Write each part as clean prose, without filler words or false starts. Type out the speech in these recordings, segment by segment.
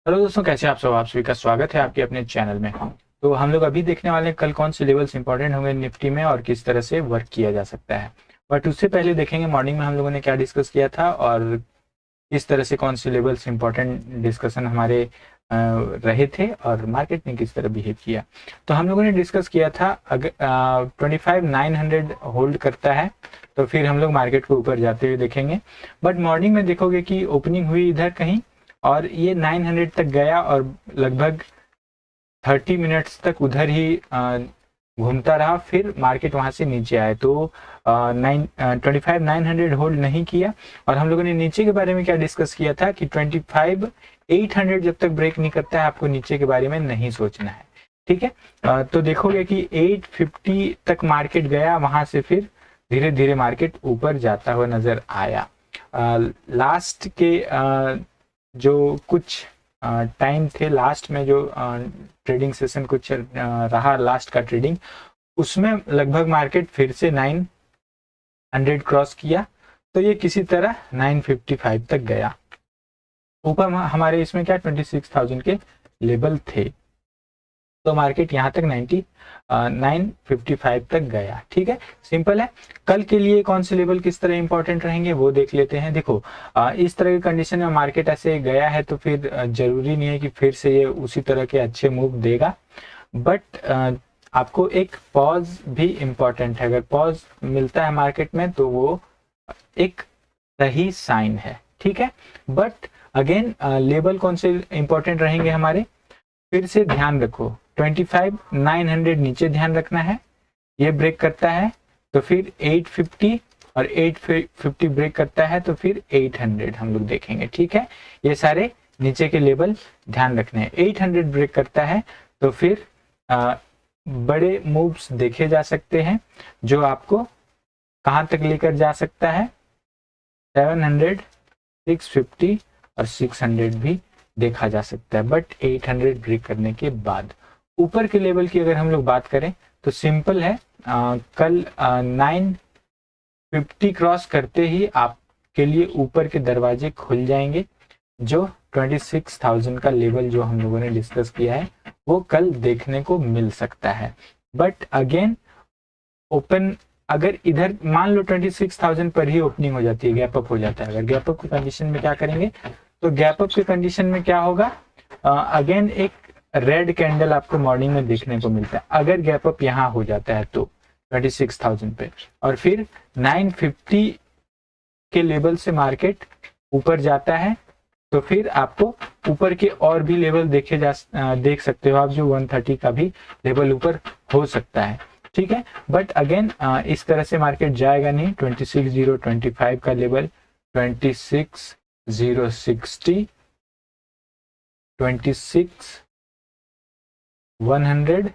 Hello दोस्तों, कैसे हैं आप सब। आप सभी का स्वागत है आपके अपने चैनल में। तो हम लोग अभी देखने वाले हैं कल कौन से लेवल्स इंपॉर्टेंट होंगे निफ्टी में और किस तरह से वर्क किया जा सकता है। बट उससे पहले देखेंगे मॉर्निंग में हम लोगों ने क्या डिस्कस किया था और किस तरह से कौन से लेवल्स इंपॉर्टेंट डिस्कशन हमारे रहे थे और मार्केट ने किस तरह बिहेव किया। तो हम लोगों ने डिस्कस किया था अगर 25,900 होल्ड करता है तो फिर हम लोग मार्केट को ऊपर जाते हुए देखेंगे। बट मॉर्निंग में देखोगे कि ओपनिंग हुई इधर कहीं और ये 900 तक गया और लगभग 30 मिनट्स तक उधर ही घूमता रहा, फिर मार्केट वहां से नीचे आया। तो 25,900 होल्ड नहीं किया। और हम लोगों ने नीचे के बारे में क्या डिस्कस किया था कि 25,800 जब तक ब्रेक नहीं करता है आपको नीचे के बारे में नहीं सोचना है। ठीक है। तो देखोगे कि 850 तक मार्केट गया, वहां से फिर धीरे धीरे मार्केट ऊपर जाता हुआ नजर आया। लास्ट के जो कुछ टाइम थे, लास्ट में जो ट्रेडिंग सेशन कुछ रहा, लास्ट का ट्रेडिंग, उसमें लगभग मार्केट फिर से 900 क्रॉस किया तो ये किसी तरह 955 तक गया। ऊपर हमारे इसमें क्या 26,000 के लेवल थे, तो मार्केट यहाँ तक 955 तक गया। ठीक है, सिंपल है। कल के लिए कौन से लेवल किस तरह इंपॉर्टेंट रहेंगे वो देख लेते हैं। देखो, इस तरह की कंडीशन में मार्केट ऐसे गया है तो फिर जरूरी नहीं है कि फिर से ये उसी तरह के अच्छे मूव देगा। बट आपको एक पॉज भी इम्पॉर्टेंट है। अगर पॉज मिलता है मार्केट में तो वो एक सही साइन है। ठीक है। बट अगेन लेवल कौन से इंपॉर्टेंट रहेंगे हमारे, फिर से ध्यान रखो 25,900 नीचे ध्यान रखना है। ये ब्रेक करता है तो फिर 850 और 850 ब्रेक करता है तो फिर 800 हम लोग देखेंगे। ठीक है, ये सारे नीचे के लेवल ध्यान रखने हैं। 800 ब्रेक करता है तो फिर बड़े मूव्स देखे जा सकते हैं जो आपको कहां तक लेकर जा सकता है। 700, 650 और 600 भी देखा जा सकता है। बट 800 ब्रेक करने के बाद ऊपर के लेवल की अगर हम लोग बात करें तो सिंपल है। कल 950 क्रॉस करते ही आपके लिए ऊपर के दरवाजे खुल जाएंगे। जो 26,000 का लेवल जो हम लोगों ने डिस्कस किया है वो कल देखने को मिल सकता है। बट अगेन ओपन अगर इधर मान लो 26,000 पर ही ओपनिंग हो जाती है, गैप अप हो जाता है। अगर गैप अप की कंडीशन में क्या करेंगे, तो गैप अप की कंडीशन में क्या होगा, अगेन एक रेड कैंडल आपको मॉर्निंग में देखने को मिलता है। अगर गैप अप यहाँ हो जाता है तो 26,000 पे और फिर 950 के लेवल से मार्केट ऊपर जाता है तो फिर आपको ऊपर के और भी लेवल देख सकते हो आप, जो 130 का भी लेवल ऊपर हो सकता है। ठीक है। बट अगेन इस तरह से मार्केट जाएगा नहीं। 26,025 का लेवल, 26,060, 26,100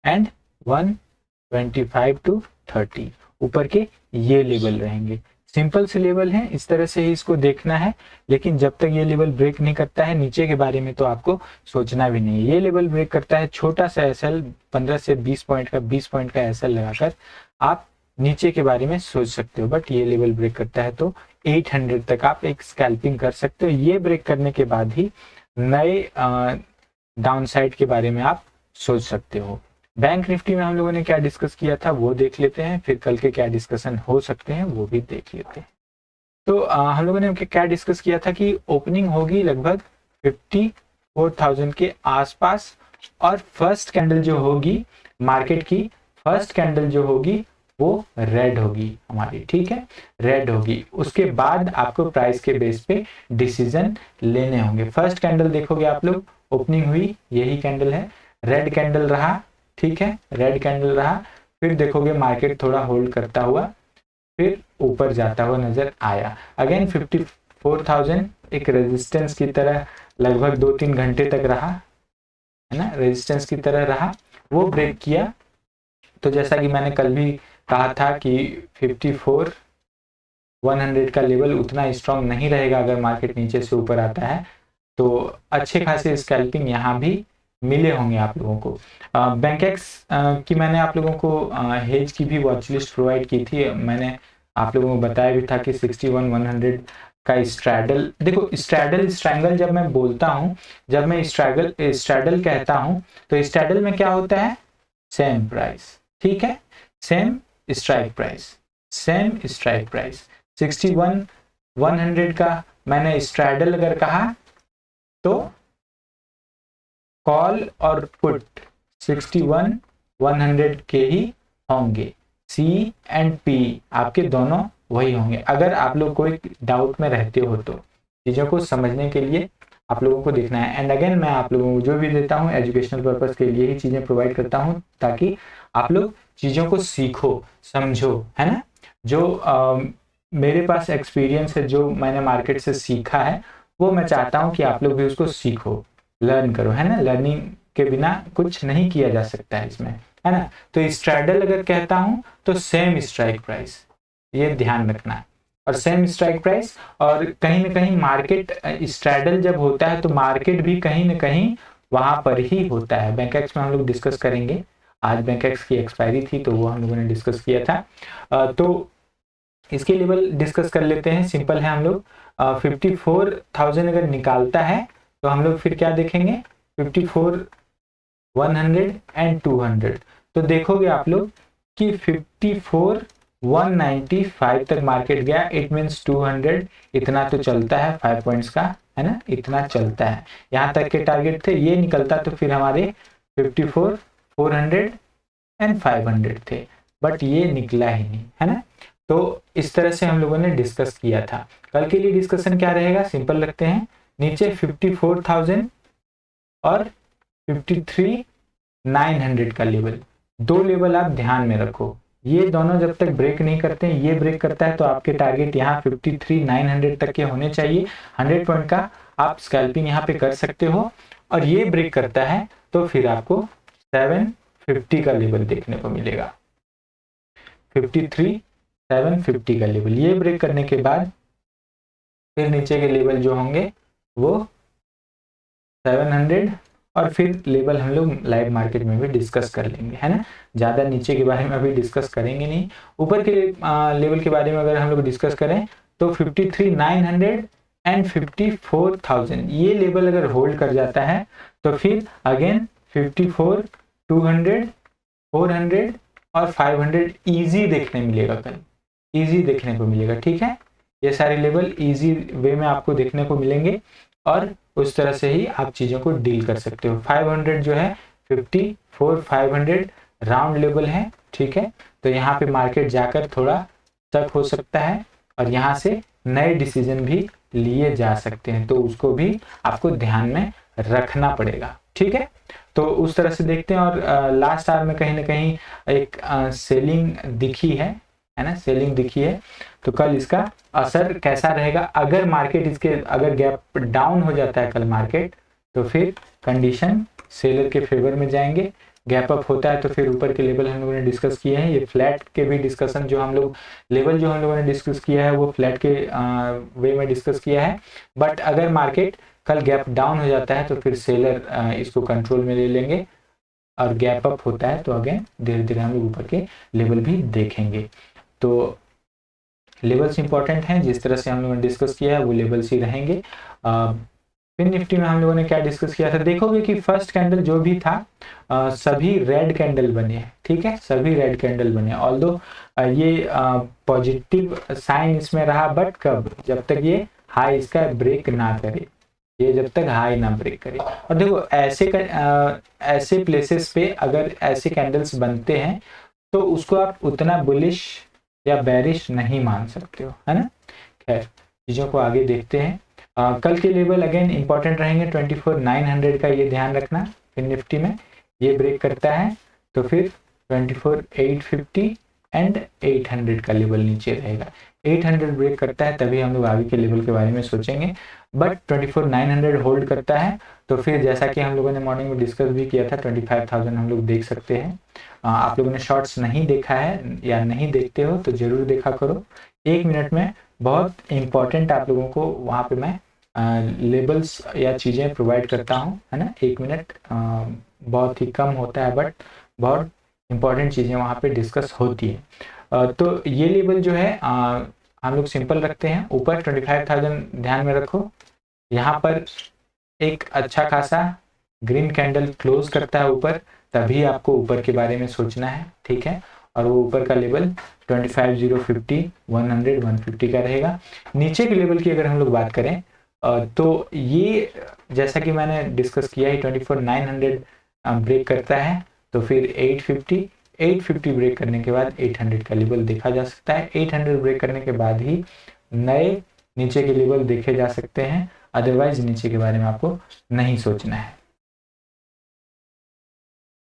एंड 125 to 30 ऊपर के ये लेवल रहेंगे। सिंपल से लेवल है, इस तरह से ही इसको देखना है। लेकिन जब तक ये लेवल ब्रेक नहीं करता है नीचे के बारे में तो आपको सोचना भी नहीं। ये लेवल ब्रेक करता है, छोटा सा एसएल 15 से 20 पॉइंट का, 20 पॉइंट का एसएल लगाकर आप नीचे के बारे में सोच सकते हो। बट ये लेवल ब्रेक करता है तो 800 तक आप एक स्कैल्पिंग कर सकते हो। ये ब्रेक करने के बाद ही नए डाउनसाइड के बारे में आप सोच सकते हो। बैंक निफ्टी में हम लोगों ने क्या डिस्कस किया था वो देख लेते हैं, फिर कल के क्या डिस्कशन हो सकते हैं वो भी देख लेते हैं। तो हम लोगों ने क्या डिस्कस किया था कि ओपनिंग होगी लगभग 54,000 के आसपास और फर्स्ट कैंडल जो होगी मार्केट की, फर्स्ट कैंडल जो होगी वो रेड होगी हमारी। ठीक है, रेड होगी। उसके बाद आपको प्राइस के बेस पे डिसीजन लेने होंगे। फर्स्ट कैंडल देखोगे आप लोग, ओपनिंग हुई, यही कैंडल है, रेड कैंडल रहा। ठीक है, रेड कैंडल रहा। फिर देखोगे मार्केट थोड़ा होल्ड करता हुआ फिर ऊपर जाता हुआ नजर आया। अगेन 54,000 एक रेजिस्टेंस की तरह लगभग 2-3 घंटे तक रहा, है ना, रेजिस्टेंस की तरह रहा। वो ब्रेक किया तो जैसा कि मैंने कल भी कहा था कि 54,100 का लेवल उतना स्ट्रांग नहीं रहेगा। अगर मार्केट नीचे से ऊपर आता है तो अच्छे खासे स्कैल्पिंग यहाँ भी मिले होंगे आप लोगों को। बैंकेक्स की मैंने आप लोगों को हेज की भी वॉच लिस्ट प्रोवाइड की थी। मैंने आप लोगों को बताया भी था कि 61,100 का स्ट्रैडल, देखो स्ट्रैडल स्ट्रैंगल जब मैं बोलता हूँ, जब मैं स्ट्रैडल कहता हूँ तो स्ट्रैडल में क्या होता है, सेम प्राइस, ठीक है, same strike price, same strike price. 61 100 का मैंने स्ट्रैडल अगर कहा तो कॉल और पुट 61 100 के ही होंगे, सी एंड पी आपके दोनों वही होंगे। अगर आप लोग कोई डाउट में रहते हो तो चीज़ों को समझने के लिए आप लोगों को देखना है। एंड अगेन मैं आप लोगों को जो भी देता हूँ एजुकेशनल पर्पस के लिए ही चीज़ें प्रोवाइड करता हूँ, ताकि आप लोग चीज़ों को सीखो समझो, है ना। जो मेरे पास एक्सपीरियंस है, जो मैंने मार्केट से सीखा है, वो मैं चाहता हूँ कि आप लोग भी उसको सीखो, लर्न करो, है ना। लर्निंग के बिना कुछ नहीं किया जा सकता है इसमें, है ना। तो स्ट्रैडल अगर कहता हूं तो सेम स्ट्राइक प्राइस, ये ध्यान रखना है, और सेम स्ट्राइक प्राइस। और कहीं ना कहीं मार्केट स्ट्रैडल जब होता है तो मार्केट भी कहीं ना कहीं वहां पर ही होता है। बैंक एक्स में हम लोग डिस्कस करेंगे, आज बैंक एक्स की एक्सपायरी थी तो वो हम लोगों ने डिस्कस किया था। तो इसके लेवल डिस्कस कर लेते हैं, सिंपल है। हम लोग 54,000 अगर निकालता है तो हम लोग फिर क्या देखेंगे, 54 100 एंड 200। तो देखोगे आप लोग कि 54 195 तक मार्केट गया, इट मीन्स 200 इतना तो चलता है 5 पॉइंट्स का, है ना, इतना चलता है। यहाँ तक के टारगेट थे, ये निकलता तो फिर हमारे 54 400 एंड 500 थे, बट ये निकला ही नहीं, है ना। तो इस तरह से हम लोगों ने डिस्कस किया था। कल के लिए डिस्कशन क्या रहेगा, सिंपल रखते हैं, नीचे 54,000 और 53,900 का लेवल, दो लेवल आप ध्यान में रखो। ये दोनों जब तक ब्रेक नहीं करते हैं, ये ब्रेक करता है तो आपके टारगेट यहाँ 53,900 तक के होने चाहिए। 100 पॉइंट का आप स्कैल्पिंग यहाँ पे कर सकते हो, और ये ब्रेक करता है तो फिर आपको 750 का लेवल देखने को मिलेगा, 53,750 का लेवल। ये ब्रेक करने के बाद फिर नीचे के लेवल जो होंगे वो 700, और फिर लेवल हम लोग लाइव मार्केट में भी डिस्कस कर लेंगे, है ना। ज़्यादा नीचे के बारे में अभी डिस्कस करेंगे नहीं। ऊपर के लेवल के बारे में अगर हम लोग डिस्कस करें तो 53,900 एंड 54,000 ये लेवल अगर होल्ड कर जाता है तो फिर अगेन 54 200 400 और 500 इजी देखने मिलेगा, कल इजी देखने को मिलेगा, ठीक है। ये सारे लेवल इजी वे में आपको देखने को मिलेंगे, और उस तरह से ही आप चीज़ों को डील कर सकते हो। 500 जो है 54 500 राउंड लेवल है, ठीक है। तो यहाँ पे मार्केट जाकर थोड़ा तक हो सकता है, और यहाँ से नए डिसीजन भी लिए जा सकते हैं, तो उसको भी आपको ध्यान में रखना पड़ेगा, ठीक है। तो उस तरह से देखते हैं। और लास्ट आवर में कहीं ना कहीं एक सेलिंग दिखी है ना, सेलिंग दिखी है। तो कल इसका असर कैसा रहेगा, अगर मार्केट इसके अगर गैप डाउन हो जाता है कल मार्केट, तो फिर कंडीशन सेलर के फेवर में जाएंगे। गैप अप होता है तो फिर ऊपर के लेवल हम लोगों ने डिस्कस किए हैं। ये फ्लैट के भी डिस्कशन जो हम लोग लेवल जो हम लोगों ने डिस्कस किया है वो फ्लैट के वे में डिस्कस किया है। बट अगर मार्केट कल गैप डाउन हो जाता है तो फिर सेलर इसको कंट्रोल में ले लेंगे, और गैप अप होता है तो अगेन धीरे धीरे हम लोग ऊपर के लेवल भी देखेंगे। तो लेवल्स इंपॉर्टेंट हैं, जिस तरह से हम लोगों ने डिस्कस किया है वो लेवल्स ही रहेंगे। फिर निफ्टी में हम लोगों ने क्या डिस्कस किया था, देखोगे कि फर्स्ट कैंडल जो भी था सभी रेड कैंडल बने, ठीक है, सभी रेड कैंडल बने। ऑल्दो ये पॉजिटिव साइन इसमें रहा, बट कब, जब तक ये हाई इसका ब्रेक ना करे, ये जब तक हाई ना ब्रेक करे। और देखो ऐसे प्लेसेस पे अगर ऐसे कैंडल्स बनते हैं तो उसको आप उतना बुलिश या बेरिश नहीं मान सकते हो, है ना। खैर चीज़ों को आगे देखते हैं। कल के लेवल अगेन इंपॉर्टेंट रहेंगे, 24,900 का ये ध्यान रखना। फिर निफ्टी में ये ब्रेक करता है तो फिर 24,850 एंड 800 का लेवल नीचे रहेगा। 800 ब्रेक करता है तभी हम लोग आगे के लेवल के बारे में सोचेंगे। बट 24,900 होल्ड करता है तो फिर जैसा कि हम लोगों ने मॉर्निंग में डिस्कस भी किया था 25,000 हम लोग देख सकते हैं। आप लोगों ने शॉर्ट्स नहीं देखा है या नहीं देखते हो तो जरूर देखा करो। 1 मिनट में बहुत इंपॉर्टेंट आप लोगों को वहाँ पे मैं लेबल्स या चीज़ें प्रोवाइड करता हूँ, है ना। 1 मिनट बहुत ही कम होता है बट बहुत इंपॉर्टेंट चीज़ें वहाँ पे डिस्कस होती है। तो ये लेवल जो है हम लोग सिंपल रखते हैं। ऊपर 25,000 ध्यान में रखो, यहाँ पर एक अच्छा खासा ग्रीन कैंडल क्लोज करता है ऊपर, तभी आपको ऊपर के बारे में सोचना है, ठीक है। और वो ऊपर का लेवल 25,050, 100, 150 का रहेगा। नीचे के लेवल की अगर हम लोग बात करें तो ये जैसा कि मैंने डिस्कस किया है 24,900 ब्रेक करता है, तो फिर 850 ब्रेक करने के बाद 800 का लेवल देखा जा सकता है। 800 ब्रेक करने के बाद ही नए नीचे के लेवल देखे जा सकते हैं, अदरवाइज नीचे के बारे में आपको नहीं सोचना है।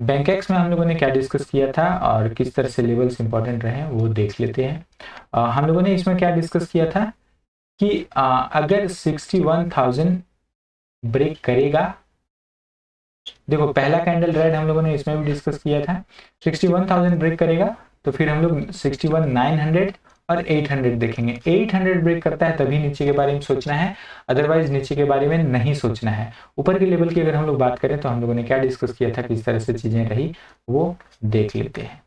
बैंक एक्स में हम लोगों ने क्या डिस्कस किया था और किस तरह से लेवल्स इंपॉर्टेंट रहे वो देख लेते हैं। हम लोगों ने इसमें क्या डिस्कस किया था कि अगर 61,000 ब्रेक करेगा, देखो पहला कैंडल रेड हम लोगों ने इसमें भी डिस्कस किया था, 61,000 ब्रेक करेगा तो फिर हम लोग 61,900 और 800 देखेंगे। 800 ब्रेक करता है तभी नीचे के बारे में सोचना है, अदरवाइज नीचे के बारे में नहीं सोचना है। ऊपर के लेवल की अगर हम लोग बात करें तो हम लोगों ने क्या डिस्कस किया था, किस तरह से चीजें रही वो देख लेते हैं।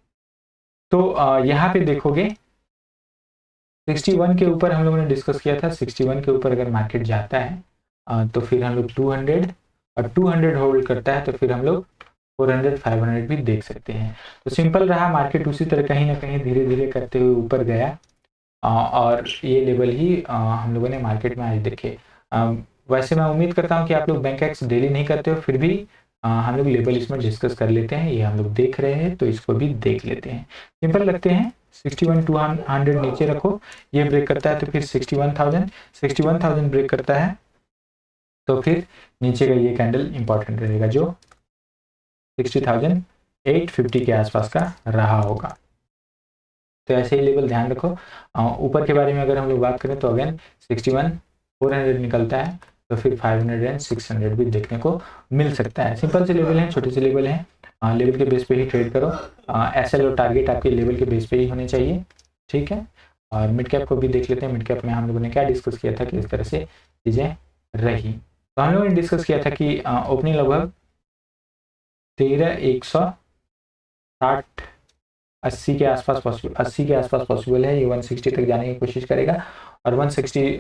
तो यहाँ पे देखोगे 61 के ऊपर हम लोगों ने डिस्कस किया था, 61 के ऊपर अगर मार्केट जाता है तो फिर हम लोग 200 और 200 होल्ड करता है तो फिर हम लोग 400, 500 भी देख सकते हैं। तो सिंपल रहा, मार्केट उसी तरह कहीं ना कहीं धीरे धीरे करते हुए ऊपर गया और ये लेवल ही हम लोगों ने मार्केट में आज देखे। वैसे मैं उम्मीद करता हूँ कि आप लोग बैंक एक्स डेली नहीं करते हो, फिर भी हम लोग लेवल इसमें डिस्कस कर लेते हैं। ये हम लोग देख रहे हैं तो इसको भी देख लेते हैं। सिंपल रखते हैं, 61,200 नीचे रखो, ये ब्रेक करता है तो फिर 61,000 ब्रेक करता है तो फिर नीचे का ये कैंडल इंपॉर्टेंट रहेगा जो 60,850 के आसपास का रहा होगा। तो ऐसे ही लेवल ध्यान रखो। ऊपर के बारे में अगर हम लोग बात करें तो अगेन 61,400 निकलता है तो फिर 500 एंड 600 भी देखने को मिल सकता है। सिंपल से लेवल हैं, छोटे से लेवल हैं, लेवल के बेस पे ही ट्रेड करो। एसएल और टारगेट आपके लेवल के बेस पे ही होने चाहिए, ठीक है। और मिड कैप को भी देख लेते हैं। मिड कैप में हम लोगों ने क्या डिस्कस किया था, किस तरह से चीज़ें रही। तो हम लोगों ने डिस्कस किया था कि ओपनिंग लगभग 13,160 80 के आसपास पॉसिबल है। ये 160 तक जाने की कोशिश करेगा और 160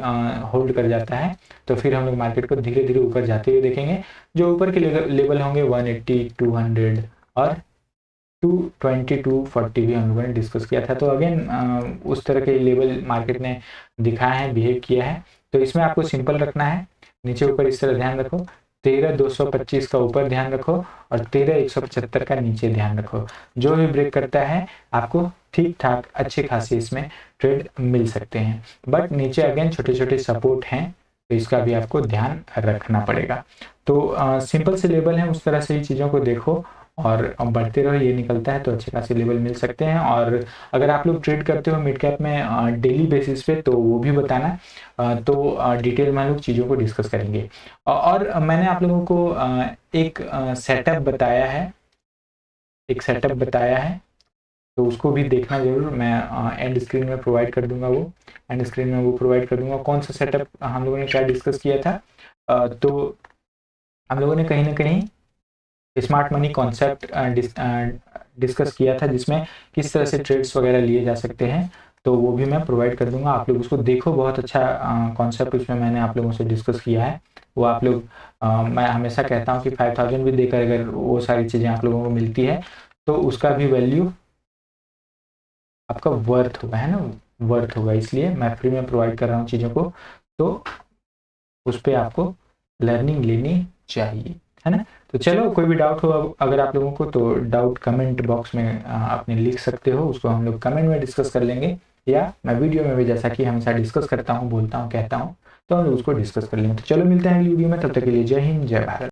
होल्ड कर जाता है तो फिर हम लोग मार्केट को धीरे धीरे ऊपर जाते हुए देखेंगे। जो ऊपर के लेवल होंगे 180, 200 और 220, 240 भी हम लोगों ने डिस्कस किया था। तो अगेन उस तरह के लेवल मार्केट ने दिखाया है, बिहेव किया है। तो इसमें आपको सिंपल रखना है, नीचे ऊपर इस तरह ध्यान रखो, 13,225 का ऊपर ध्यान रखो और 13,175 का नीचे ध्यान रखो। जो भी ब्रेक करता है आपको ठीक ठाक अच्छे खासे इसमें ट्रेड मिल सकते हैं, बट नीचे अगेन छोटे छोटे सपोर्ट हैं तो इसका भी आपको ध्यान रखना पड़ेगा। तो सिंपल से लेवल है, उस तरह से ही चीज़ों को देखो और बढ़ते रहो। ये निकलता है तो अच्छे खासे लेवल मिल सकते हैं। और अगर आप लोग ट्रेड करते हो मिड कैप में डेली बेसिस पे तो वो भी बताना, तो डिटेल में हम लोग चीज़ों को डिस्कस करेंगे। और मैंने आप लोगों को एक सेटअप बताया है, तो उसको भी देखना जरूर। मैं एंड स्क्रीन में प्रोवाइड कर दूंगा, कौन सा सेटअप हम लोगों ने क्या डिस्कस किया था। तो हम लोगों ने कहीं ना कहीं स्मार्ट मनी कॉन्सेप्ट डिस्कस किया था, जिसमें किस तरह से ट्रेड्स वगैरह लिए जा सकते हैं, तो वो भी मैं प्रोवाइड कर दूंगा। आप लोग उसको देखो, बहुत अच्छा कॉन्सेप्ट उसमें मैंने आप लोगों से डिस्कस किया है। वो आप लोग मैं हमेशा कहता हूँ कि 5,000 भी देकर अगर वो सारी चीज़ें आप लोगों को मिलती है तो उसका भी वैल्यू आपका वर्थ होगा, है ना, वर्थ होगा। इसलिए मैं फ्री में प्रोवाइड कर रहा हूँ चीज़ों को, तो उस पर आपको लर्निंग लेनी चाहिए, है ना। तो चलो, कोई भी डाउट हो अगर आप लोगों को तो डाउट कमेंट बॉक्स में आपने लिख सकते हो, उसको हम लोग कमेंट में डिस्कस कर लेंगे, या मैं वीडियो में भी जैसा कि हमेशा डिस्कस करता हूँ, बोलता हूँ, कहता हूँ, तो हम लोग उसको डिस्कस कर लेंगे। तो चलो मिलते हैं अगली वीडियो में, तब तक के लिए जय हिंद, जय भारत।